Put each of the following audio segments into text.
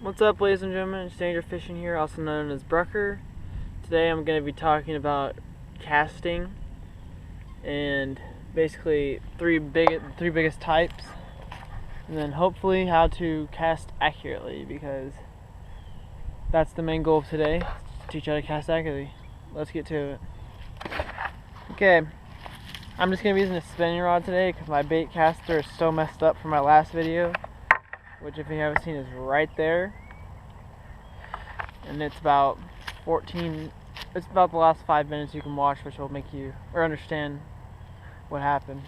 What's up, ladies and gentlemen? Stranger Fishing here, also known as Brucker. Today I'm going to be talking about casting and basically three biggest types, and then hopefully how to cast accurately, because that's the main goal of today, to teach you how to cast accurately. Let's get to it. Okay, I'm just going to be using a spinning rod today because my bait caster is so messed up from my last video, which if you haven't seen is right there. And it's about the last 5 minutes you can watch, which will make you understand what happened.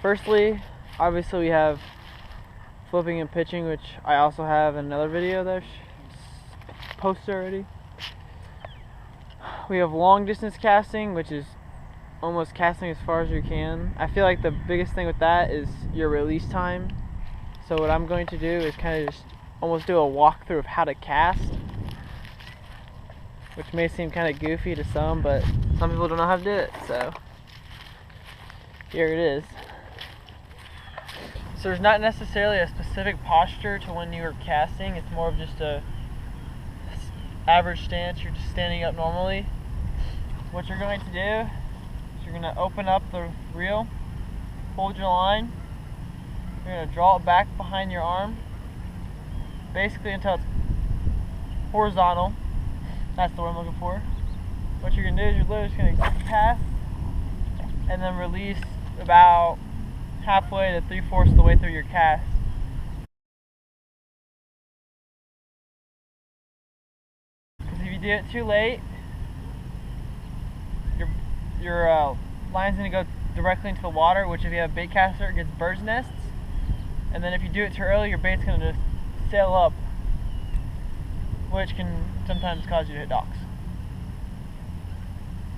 Firstly, obviously we have flipping and pitching, which I also have in another video that I've posted already. We have long distance casting, which is almost casting as far as you can. I feel like the biggest thing with that is your release time. So what I'm going to do is kind of just almost do a walkthrough of how to cast, which may seem kind of goofy to some, but some people don't know how to do it, so here it is. So there's not necessarily a specific posture to when you are casting. It's more of just a average stance. You're just standing up normally. What you're going to do is you're going to open up the reel, hold your line. You're going to draw it back behind your arm, basically until it's horizontal. That's the word I'm looking for. What you're going to do is you're literally just going to cast and then release about halfway to 3/4 of the way through your cast. Because if you do it too late, your line's going to go directly into the water, which if you have a bait caster, it gets bird's nests. And then if you do it too early, your bait's going to just sail up, which can sometimes cause you to hit docks,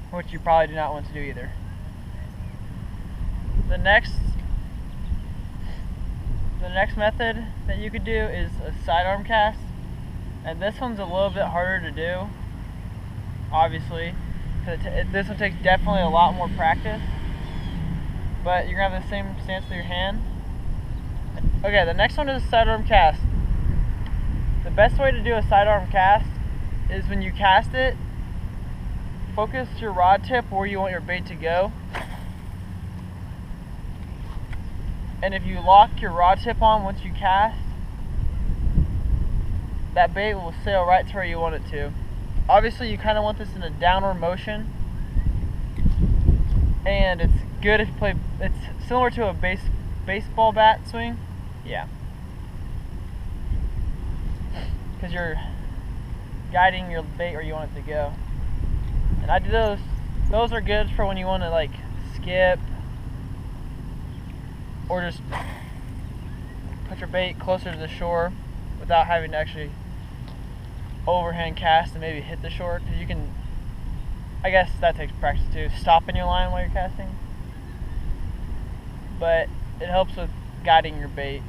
which you probably do not want to do either. The next method that you could do is a sidearm cast, and this one's a little bit harder to do, obviously, because this one takes definitely a lot more practice, but you're going to have the same stance with your hand. Okay, the next one is a sidearm cast. The best way to do a sidearm cast is when you cast it, focus your rod tip where you want your bait to go. And if you lock your rod tip on once you cast, that bait will sail right to where you want it to. Obviously, you kind of want this in a downward motion, and it's good if you play. It's similar to a baseball bat swing. Yeah, because you're guiding your bait where you want it to go. And I do those. Those are good for when you want to like skip or just put your bait closer to the shore without having to actually overhand cast and maybe hit the shore. Because you can, I guess that takes practice too, stopping your line while you're casting. But it helps with guiding your bait.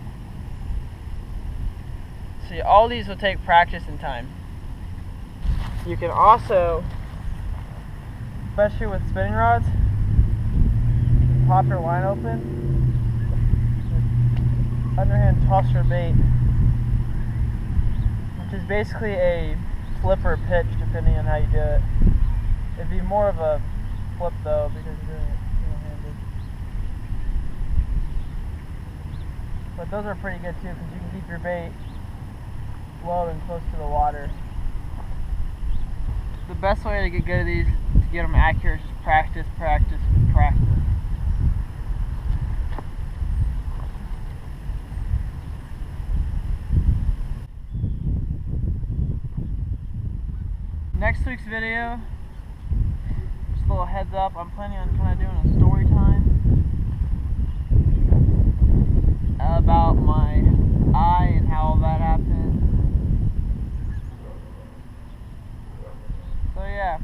See, all these will take practice and time. You can also, especially with spinning rods, pop your line open, underhand toss your bait, which is basically a flip or pitch depending on how you do it. It'd be more of a flip though, because you're doing it single-handed. But those are pretty good too, because you can keep your bait low and close to the water. The best way to get good at these, to get them accurate, is just practice, practice, practice. Next week's video, just a little heads up, I'm planning on kind of doing a story time about my eye and how all that happened. So yeah,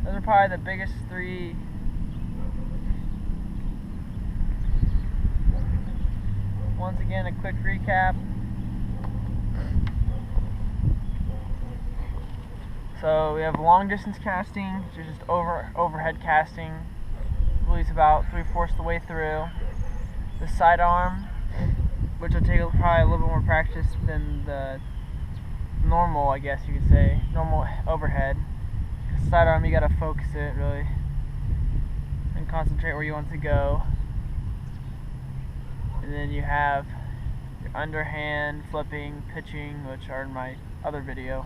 those are probably the biggest three. Once again, a quick recap. So we have long distance casting, which is just overhead casting. Release about 3/4 the way through. The sidearm which will take probably a little bit more practice than the normal, I guess you could say, normal overhead. Sidearm, you gotta focus it really and concentrate where you want to go. And then you have your underhand, flipping, pitching, which are in my other video.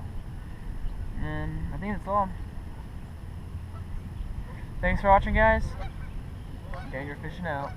And I think that's all. Thanks for watching, guys. Danger fishing out.